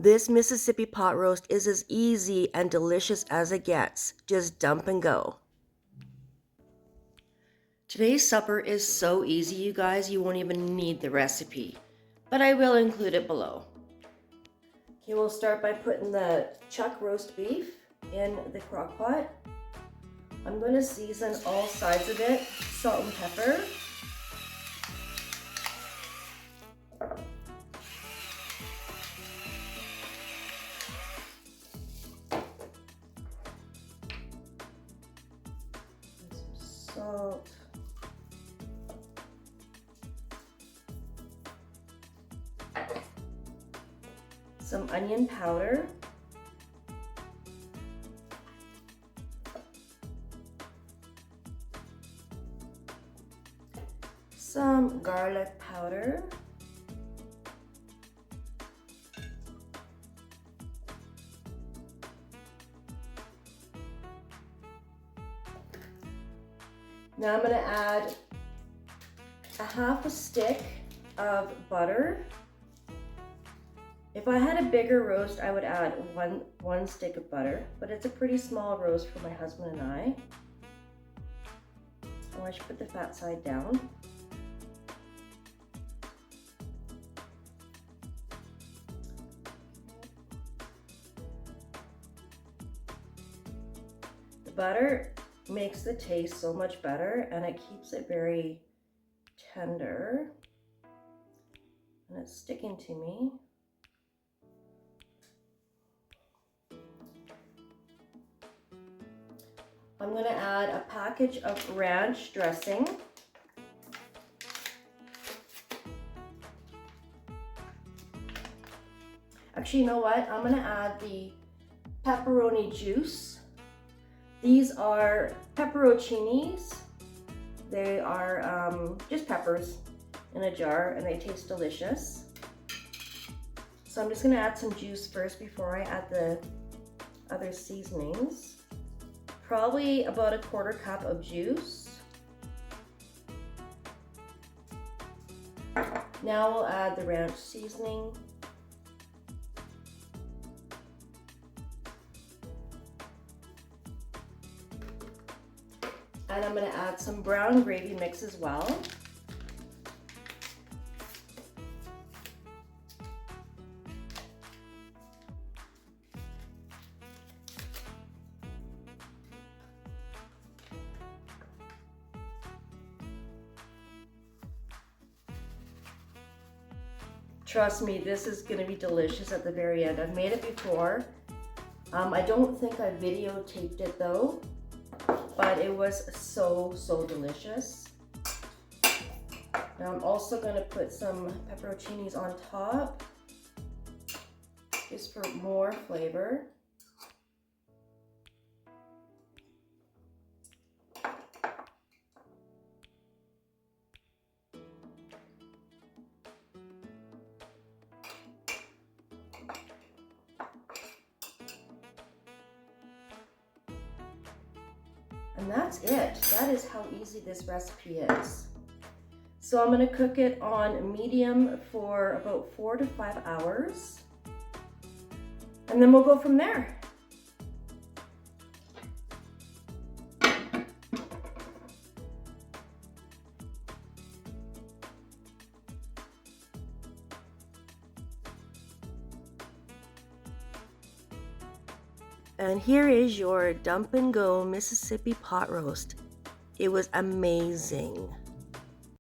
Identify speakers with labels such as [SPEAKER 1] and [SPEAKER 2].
[SPEAKER 1] This Mississippi pot roast is as easy and delicious as it gets. Just dump and go. Today's supper is so easy, you guys, you won't even need the recipe, but I will include it below. Okay, we'll start by putting the chuck roast beef in the crock pot. I'm going to season all sides of it, salt and pepper. Some salt. Some onion powder. Some garlic powder. Now I'm going to add a half a stick of butter. If I had a bigger roast, I would add one stick of butter, but it's a pretty small roast for my husband and I. Oh, I should put the fat side down. The butter makes the taste so much better, and it keeps it very tender, and it's sticking to me. I'm going to add a package of ranch dressing. Actually, you know what? I'm going to add the pepperoni juice. These are peperocinis. They are just peppers in a jar, and they taste delicious. So I'm just going to add some juice first before I add the other seasonings. Probably about a quarter cup of juice. Now we'll add the ranch seasoning. And I'm going to add some brown gravy mix as well. Trust me, this is going to be delicious at the very end. I've made it before. I don't think I videotaped it though, but it was so delicious. Now I'm also going to put some pepperoncinis on top, just for more flavor. And that's it. That is how easy this recipe is. So I'm going to cook it on medium for about 4 to 5 hours. And then we'll go from there. And here is your dump and go Mississippi pot roast. It was amazing.